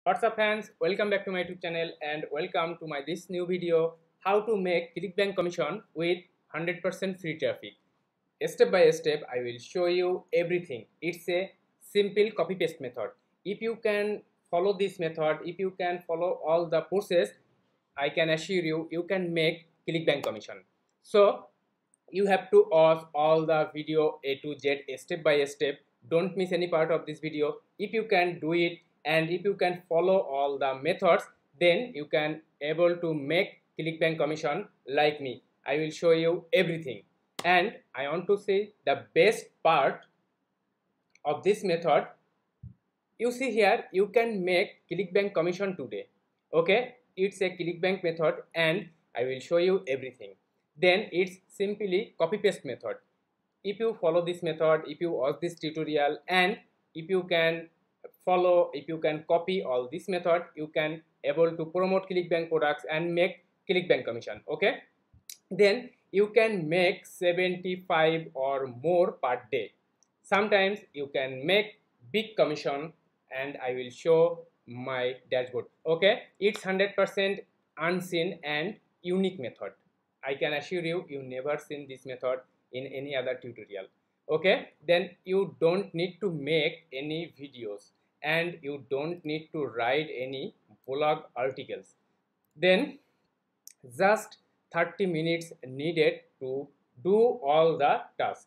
What's up friends, welcome back to my YouTube channel and welcome to my this new video, how to make ClickBank commission with 100% free traffic. Step by step I will show you everything. It's a simple copy paste method. If you can follow this method, if you can follow all the process, I can assure you, you can make ClickBank commission. So you have to watch all the video A to Z step by step. Don't miss any part of this video. If you can do it and if you can follow all the methods, then you can able to make ClickBank commission like me. I will show you everything. And I want to say the best part of this method, you see here, you can make ClickBank commission today. Okay, it's a ClickBank method and I will show you everything. Then it's simply copy paste method. If you follow this method, if you watch this tutorial, and if you can follow, if you can copy all this method, you can able to promote ClickBank products and make ClickBank commission. Okay, then you can make 75 or more per day. Sometimes you can make big commission and I will show my dashboard. Okay, it's 100% unseen and unique method. I can assure you, you never seen this method in any other tutorial. Okay, then you don't need to make any videos and you don't need to write any blog articles. Then just 30 minutes needed to do all the tasks,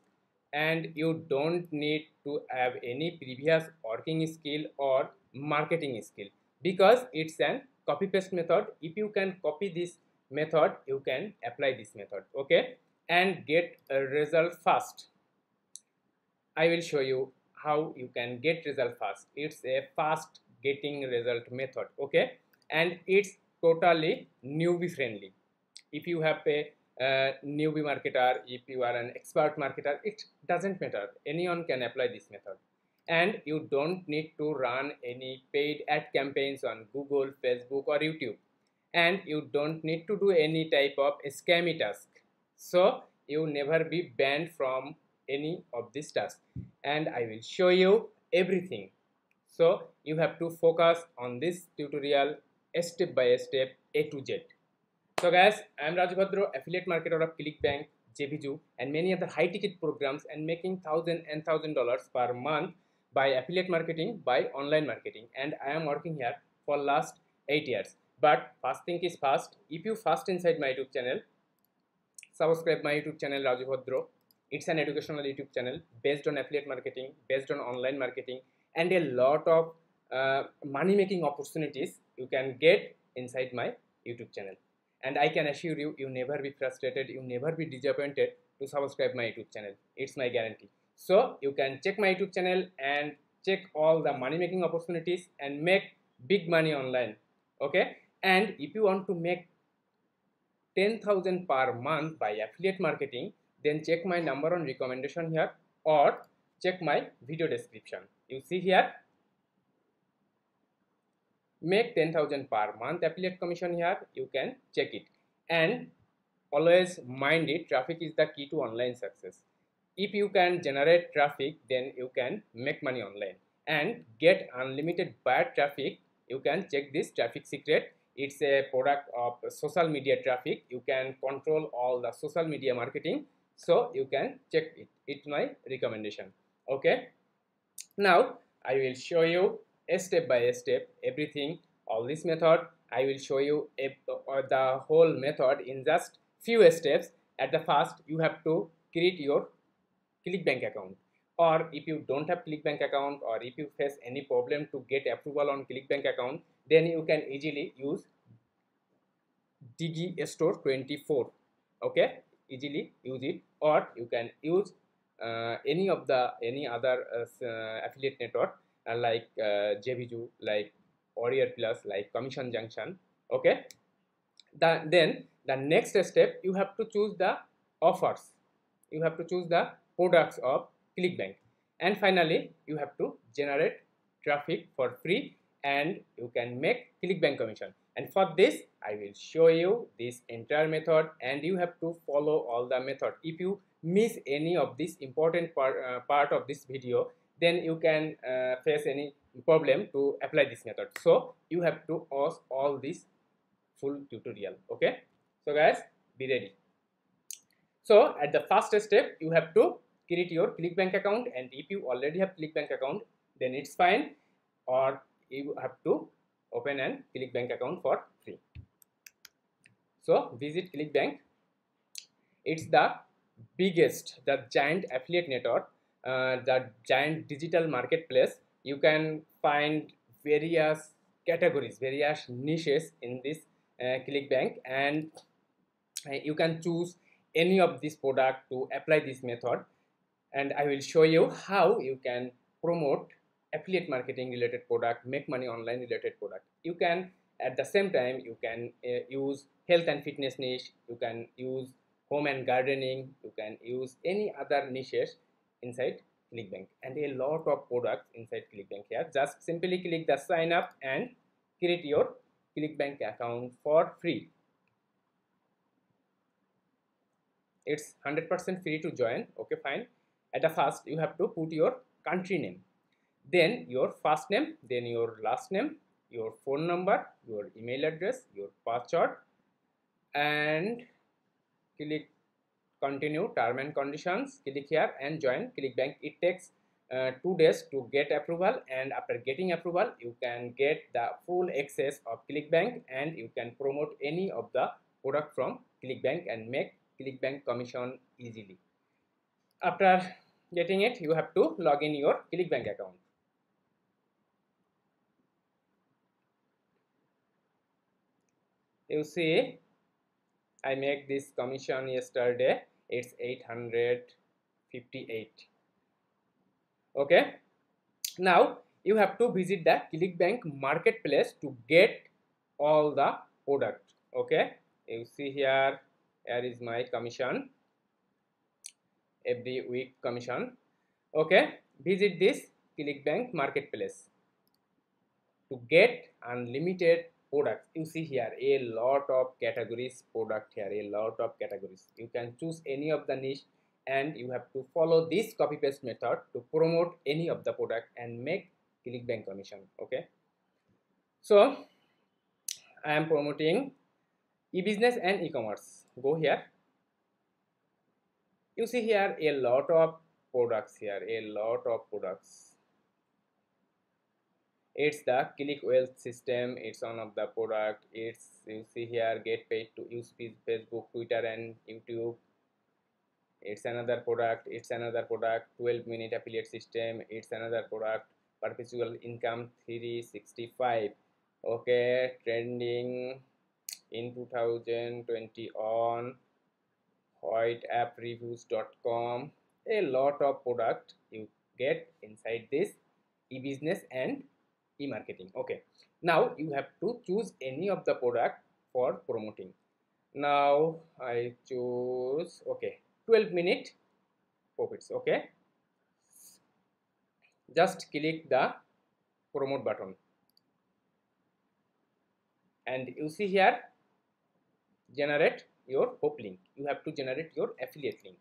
and you don't need to have any previous working skill or marketing skill because it's an copy paste method. If you can copy this method, you can apply this method. Okay, and get a result fast. I will show you how you can get result fast. It's a fast getting result method. Okay, and it's totally newbie friendly. If you have a newbie marketer, if you are an expert marketer, it doesn't matter, anyone can apply this method. And you don't need to run any paid ad campaigns on Google, Facebook or YouTube, and you don't need to do any type of scammy task, so you never be banned from any of these tasks. And I will show you everything, so you have to focus on this tutorial step by step, A to Z. So guys, I am Raju Bhadro, affiliate marketer of ClickBank, JVju, and many other high-ticket programs, and making $1,000 per month by affiliate marketing, by online marketing. And I am working here for last 8 years. But first thing is first, if you first inside my YouTube channel, subscribe my YouTube channel Raju Bhadro. It's an educational YouTube channel based on affiliate marketing, based on online marketing, and a lot of money-making opportunities you can get inside my YouTube channel. And I can assure you, you never be frustrated, you never be disappointed to subscribe my YouTube channel. It's my guarantee. So you can check my YouTube channel and check all the money making opportunities and make big money online. Okay, and if you want to make 10,000 per month by affiliate marketing, then check my number on recommendation here or check my video description. You see here, make 10,000 per month affiliate commission here, you can check it. And always mind it, traffic is the key to online success. If you can generate traffic, then you can make money online and get unlimited buyer traffic. You can check this traffic secret. It's a product of social media traffic. You can control all the social media marketing, so you can check it. It's my recommendation. Okay, now I will show you a step by step everything, all this method. I will show you the whole method in just few steps. At the first, you have to create your ClickBank account, or if you don't have ClickBank account, or if you face any problem to get approval on ClickBank account, then you can easily use Digistore 24. Okay, easily use it, or you can use any other affiliate network like JVju, like Warrior Plus, like Commission Junction. Okay, then the next step, you have to choose the offers, you have to choose the products of ClickBank, and finally you have to generate traffic for free and you can make ClickBank commission. And for this I will show you this entire method and you have to follow all the method. If you miss any of this important part of this video, then you can face any problem to apply this method. So you have to watch all this full tutorial. Okay, so guys, be ready. So at the first step, you have to create your ClickBank account, and if you already have ClickBank account, then it's fine, or you have to open an ClickBank account for free. So visit ClickBank. It's the biggest, the giant affiliate network, the giant digital marketplace. You can find various categories, various niches in this ClickBank, and you can choose any of this product to apply this method. And I will show you how you can promote affiliate marketing related product, make money online related product. You can, at the same time, you can use health and fitness niche, you can use home and gardening, you can use any other niches inside ClickBank, and a lot of products inside ClickBank here. Just simply click the sign up and create your ClickBank account for free. It's 100% free to join. Okay, fine. At the first, you have to put your country name, then your first name, then your last name, your phone number, your email address, your password, and click continue term and conditions. Click here and join ClickBank. It takes 2 days to get approval, and after getting approval, you can get the full access of ClickBank, and you can promote any of the product from ClickBank and make ClickBank commission easily. After getting it, you have to log in your ClickBank account. You see, I make this commission yesterday. It's 858. Okay. Now you have to visit the ClickBank marketplace to get all the product. Okay. You see here is my commission, every week commission. Okay. Visit this ClickBank marketplace to get unlimited products. You see here a lot of categories product here, a lot of categories. You can choose any of the niche, and you have to follow this copy paste method to promote any of the product and make ClickBank commission. Okay, so I am promoting e-business and e-commerce. Go here. You see here a lot of products here, a lot of products. It's the click wealth system. It's one of the product. It's, you see here, get paid to use Facebook, Twitter, and YouTube. It's another product. It's another product. 12-minute affiliate system. It's another product. Perpetual income 365. Okay, trending in 2020 on whiteappreviews.com. A lot of product you get inside this e-business and e-marketing. Okay, now you have to choose any of the product for promoting. Now I choose, okay, 12-minute profits. Okay, just click the promote button, and you see here generate your hope link. You have to generate your affiliate link.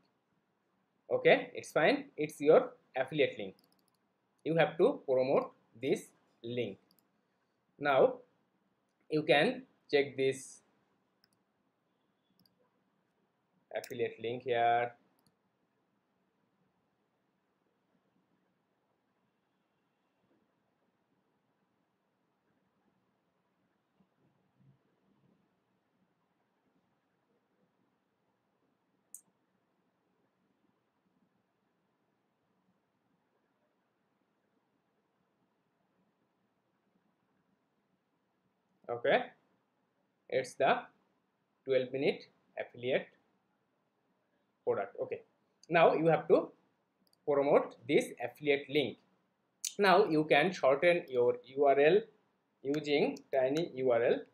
Okay, it's fine, it's your affiliate link. You have to promote this link. Now you can check this affiliate link here. Okay, it's the 12-minute affiliate product. Okay, now you have to promote this affiliate link. Now you can shorten your URL using tiny URL.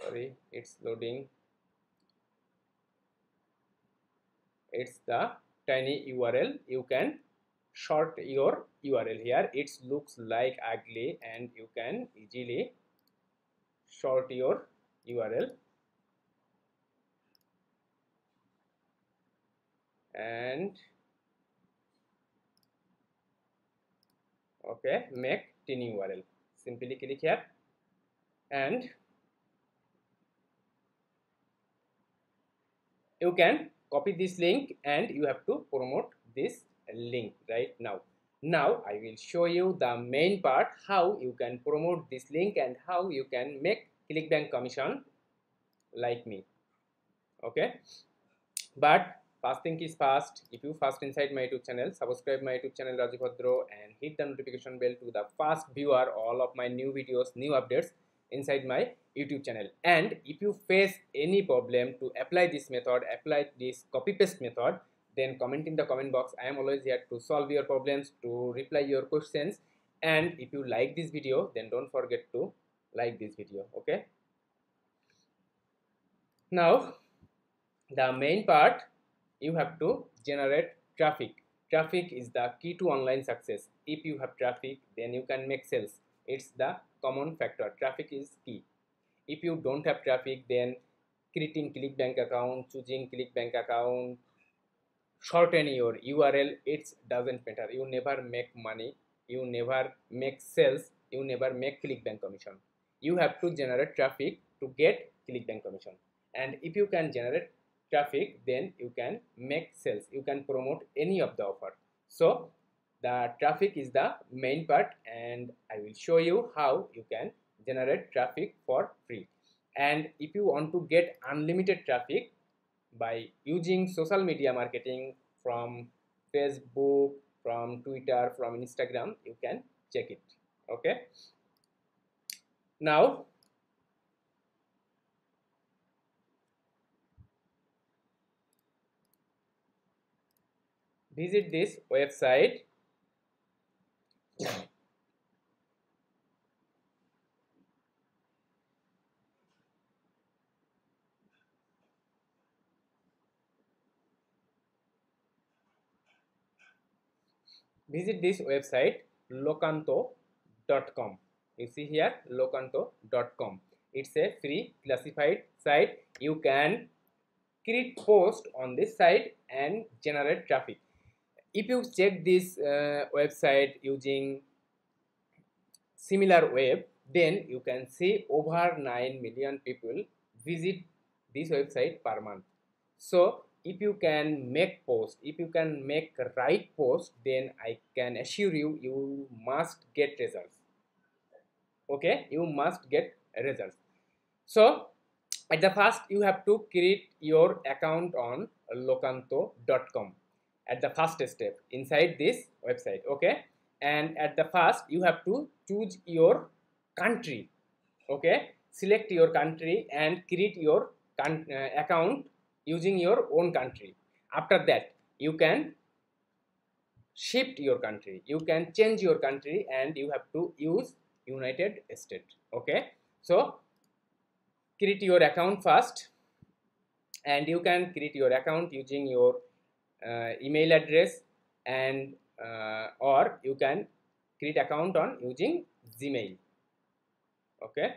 sorry, it's loading. It's the tiny URL. You can short your URL here. It looks like ugly and you can easily short your URL and okay, make tiny URL. Simply click here and you can copy this link and you have to promote this link right now. Now I will show you the main part, how you can promote this link and how you can make ClickBank commission like me. Okay, but first thing is first, if you first inside my YouTube channel, subscribe my YouTube channel Raju Bhadro and hit the notification bell to the first viewer all of my new videos, new updates inside my YouTube channel. And if you face any problem to apply this method, apply this copy paste method, then comment in the comment box. I am always here to solve your problems, to reply your questions. And if you like this video, then don't forget to like this video. Okay, now the main part, you have to generate traffic. Traffic is the key to online success. If you have traffic, then you can make sales. It's the common factor. Traffic is key. If you don't have traffic, then creating ClickBank account, choosing ClickBank account, shorten your URL, it doesn't matter. You never make money, you never make sales, you never make ClickBank commission. You have to generate traffic to get ClickBank commission. And if you can generate traffic, then you can make sales, you can promote any of the offer. So the traffic is the main part and I will show you how you can generate traffic for free. And if you want to get unlimited traffic by using social media marketing from Facebook, from Twitter, from Instagram, you can check it. Okay, now visit this website. Visit this website locanto.com. You see here locanto.com. It's a free classified site. You can create post on this site and generate traffic. If you check this website using similar web, then you can see over 9 million people visit this website per month. So if you can make post, if you can make right post, then I can assure you, you must get results. Okay, you must get results. So at the first, you have to create your account on locanto.com at the first step inside this website. Okay, and at the first, you have to choose your country. Okay, select your country and create your account using your own country. After that, you can shift your country, you can change your country, and you have to use United States. Okay, so create your account first, and you can create your account using your email address, and or you can create account on using Gmail. Okay,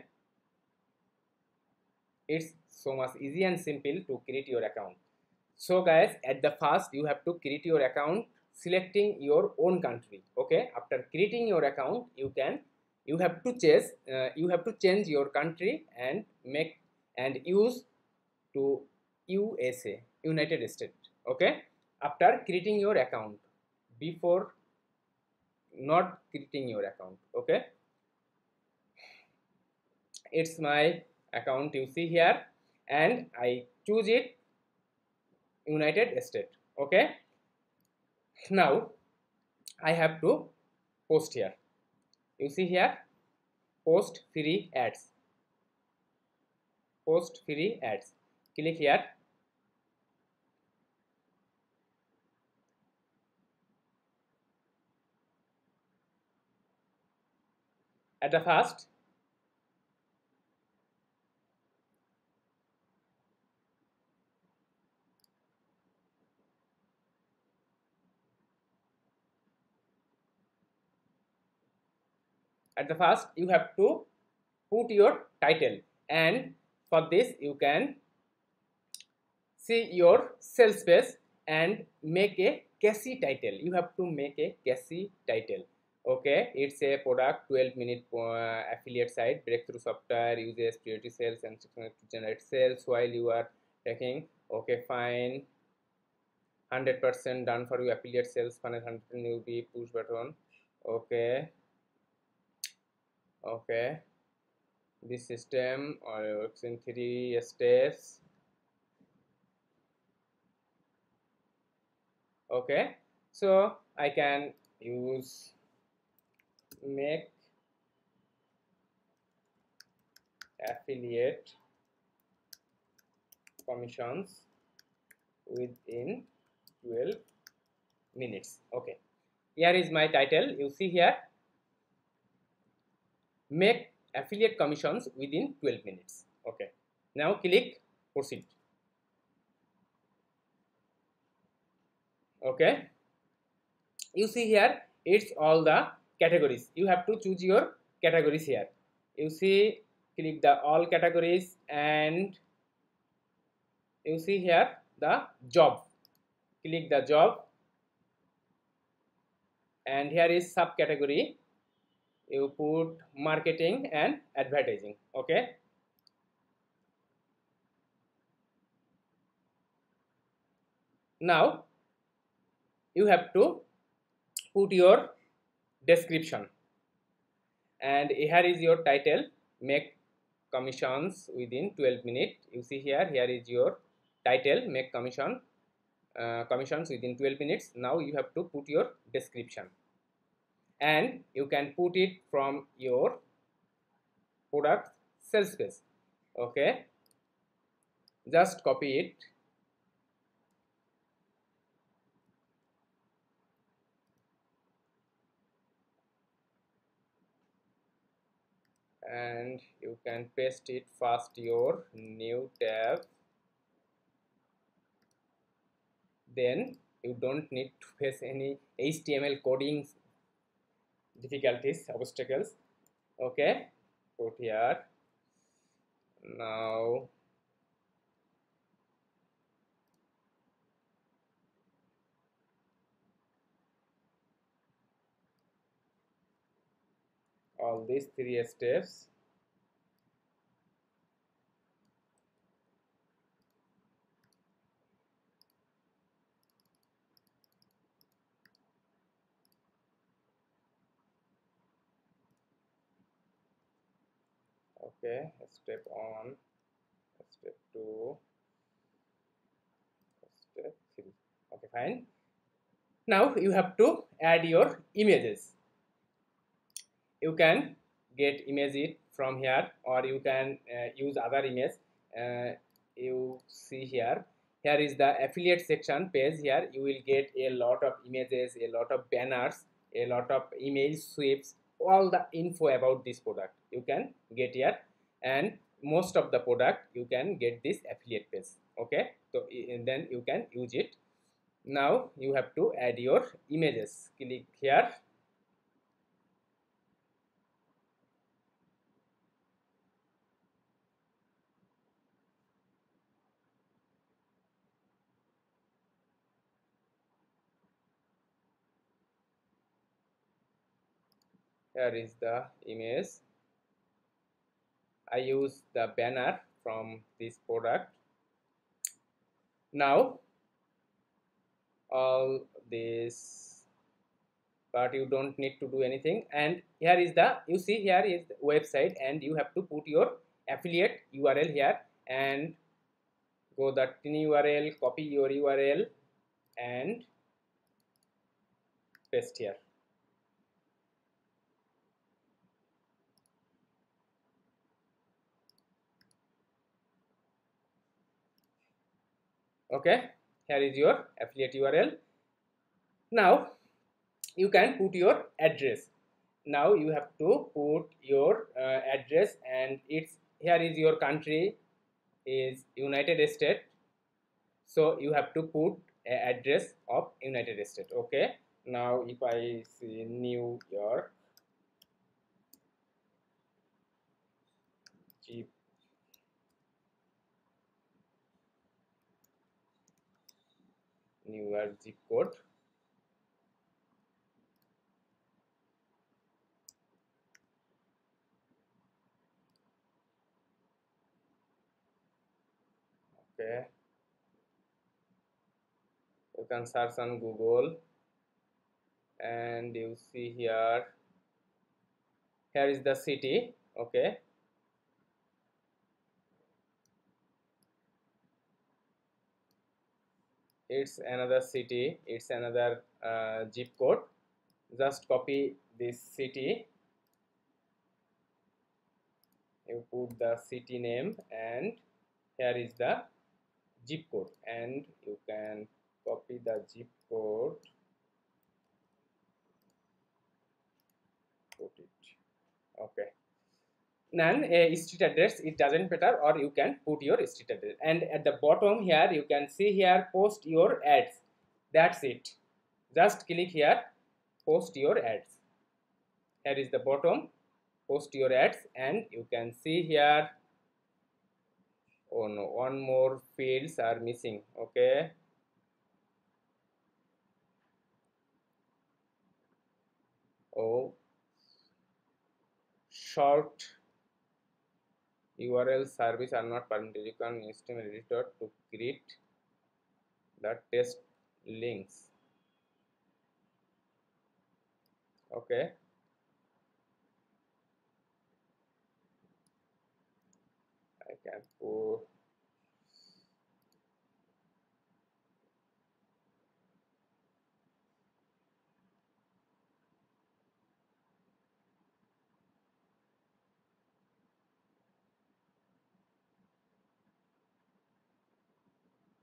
it's so much easy and simple to create your account. So guys, at the first you have to create your account selecting your own country. Okay, after creating your account, you have to change your country and make and use to USA, United States. Okay, after creating your account, before not creating your account. Okay, it's my account, you see here, and I choose it United States. Okay, now I have to post here. You see here, post free ads. Post free ads. Click here. At the first, At the first, you have to put your title, and for this you can see your sales page and make a CASI title. You have to make a CASI title. Okay, it's a product 12-minute affiliate site, breakthrough software uses priority sales and to generate sales while you are taking. Okay, fine. 100% done for you. Affiliate sales funnel 100 will be push button. Okay, okay. This system works in 3 steps. Okay, so I can use make affiliate commissions within 12 minutes. Okay, here is my title. You see here, make affiliate commissions within 12 minutes. Okay, now click proceed. Okay, you see here, it's all the categories. You have to choose your categories here. You see, click the all categories, and you see here the job. Click the job, and here is subcategory. You put marketing and advertising. Okay, now you have to put your description, and here is your title, make commissions within 12 minutes. You see here, here is your title, make commissions within 12 minutes. Now you have to put your description, and you can put it from your product sales page. Okay, just copy it, and you can paste it first your new tab. Then you don't need to face any HTML coding difficulties, obstacles. Okay, put here. Now all these 3 steps. Okay, step 1, step 2, step 3. Okay, fine. Now you have to add your images. You can get image it from here, or you can use other image. You see here, here is the affiliate section page. Here you will get a lot of images, a lot of banners, a lot of email sweeps, all the info about this product you can get here, and most of the product you can get this affiliate page. Okay, so and then you can use it. Now you have to add your images. Click here. Here is the image. I use the banner from this product. Now all this, but you don't need to do anything. And here is the, you see here is the website, and you have to put your affiliate URL here, and go the tin URL, copy your URL and paste here. Okay, here is your affiliate URL. Now you can put your address. Now you have to put your address, and it's, here is your country is United States, so you have to put a address of United States. Okay, now if I see New York, your zip code. Okay, you can search on Google, and you see here is the city. Okay, it's another city, it's another zip code. Just copy this city, you put the city name, and here is the zip code, and you can copy the zip code, put it. Okay, none street address, it doesn't matter, or you can put your street address. And at the bottom here you can see here post your ads. That's it, just click here, post your ads. Here is the bottom, post your ads, and you can see here, oh no, one more fields are missing. Okay, oh, short URL service are not permitted. You can use HTML editor to create the test links. Okay, I can put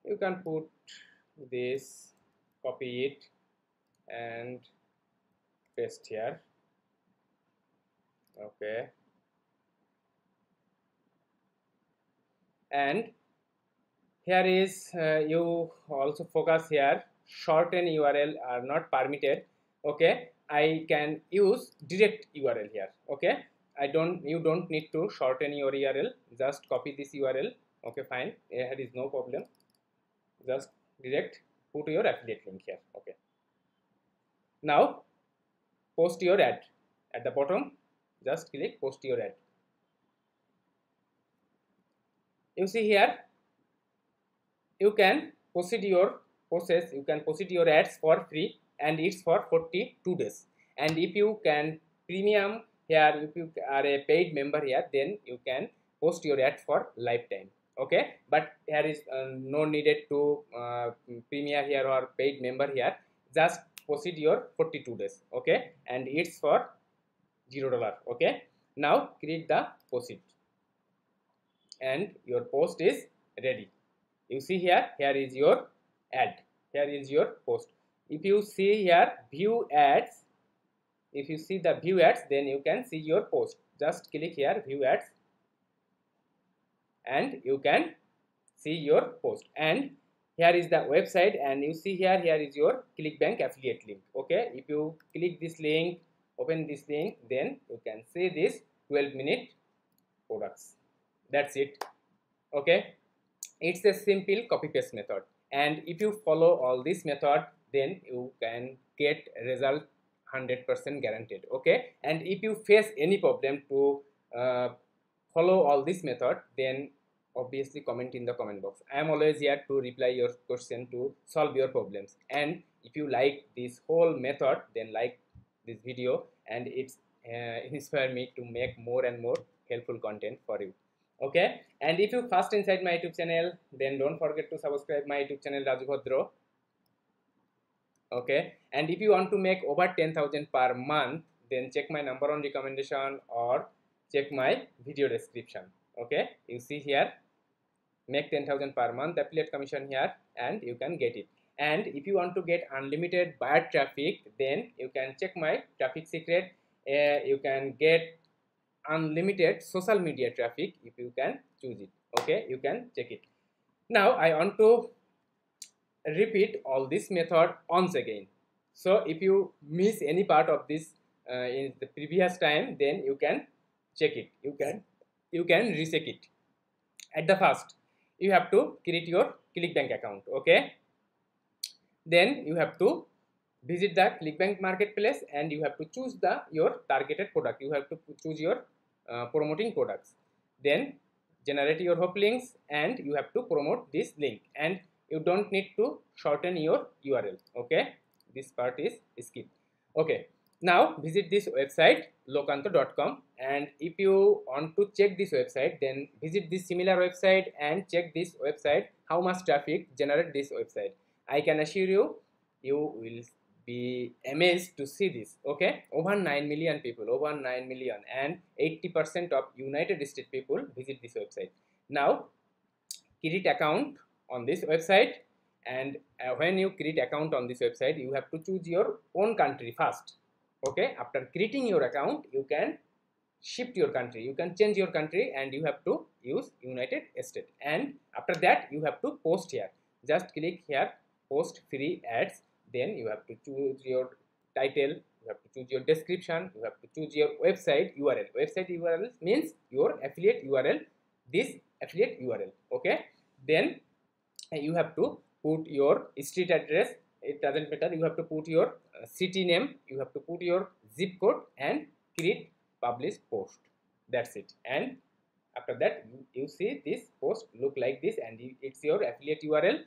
you can put this, copy it and paste here. Okay, and here is you also focus here, shorten URL are not permitted. Okay, I can use direct URL here. Okay, you don't need to shorten your URL, just copy this URL. Okay, fine, here is no problem, just direct put your affiliate link here. Okay, now post your ad at the bottom, just click post your ad. You see here, you can proceed your process, you can proceed your ads for free, and it's for 42 days. And if you can premium here, if you are a paid member here, then you can post your ad for lifetime. Okay, but here is no needed to premium here or paid member here, just proceed your 42 days. Okay, and it's for $0. Okay, now create the post, and your post is ready. You see here, here is your ad, here is your post. If you see here view ads, if you see the view ads, then you can see your post. Just click here view ads, and you can see your post. And here is the website, and you see here, here is your ClickBank affiliate link. Okay, if you click this link, open this link, then you can see this 12-minute products. That's it. Okay, it's a simple copy paste method, and if you follow all this method, then you can get result 100% guaranteed. Okay, and if you face any problem to follow all this method, then obviously comment in the comment box. I am always here to reply your question, to solve your problems. And if you like this whole method, then like this video, and it's inspire me to make more and more helpful content for you. Okay, and if you first inside my YouTube channel, then don't forget to subscribe my YouTube channel Raju Bhadro. Okay, and if you want to make over 10,000 per month, then check my number on recommendation or check my video description. Okay, you see here, make 10,000 per month affiliate commission here, and you can get it. And if you want to get unlimited buyer traffic, then you can check my traffic secret. You can get unlimited social media traffic if you can choose it. Okay, you can check it. Now I want to repeat all this method once again. So if you miss any part of this in the previous time, then you can check it, you can recheck it. At the first, you have to create your ClickBank account. Okay, then you have to visit the ClickBank marketplace and you have to choose your targeted product. You have to choose your promoting products, then generate your hook links and you have to promote this link, and you don't need to shorten your URL. Okay, this part is skipped. Okay, now visit this website lokanto.com, and if you want to check this website, then visit this similar website and check this website how much traffic generate this website. I can assure you, you will be amazed to see this. Okay, over 9 million people, over 9 million, and 80% of United States people visit this website. Now create account on this website, and when you create account on this website, you have to choose your own country first. Okay, after creating your account, you can shift your country, you can change your country, and you have to use United States. And after that, you have to post here. Just click here, post free ads. Then you have to choose your title, you have to choose your description, you have to choose your website URL. Website URL means your affiliate URL, this affiliate URL. Okay, then you have to put your street address, it doesn't matter, you have to put your city name, you have to put your zip code, and create publish post. That's it. And after that, you see this post look like this, and it's your affiliate URL,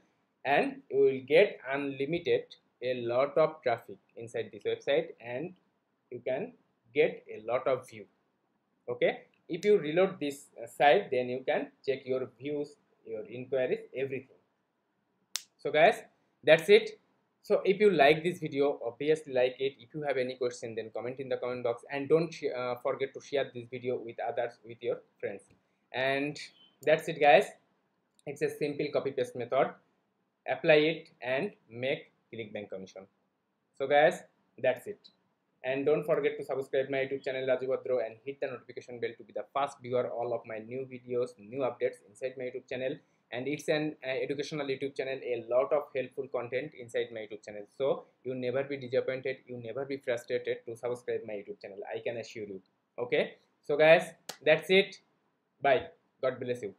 and you will get unlimited a lot of traffic inside this website, and you can get a lot of view. Okay, if you reload this site, then you can check your views, your inquiries, everything. So guys, that's it. So if you like this video, obviously like it. If you have any question, then comment in the comment box, and don't forget to share this video with others, with your friends. And that's it guys, it's a simple copy paste method. Apply it and make ClickBank commission. So guys, that's it. And don't forget to subscribe my YouTube channel Raju Bhadro and hit the notification bell to be the first viewer all of my new videos, new updates inside my YouTube channel. And it's an educational YouTube channel, a lot of helpful content inside my YouTube channel. So you never be disappointed, you never be frustrated to subscribe my YouTube channel, I can assure you. Okay, so guys, that's it. Bye. God bless you.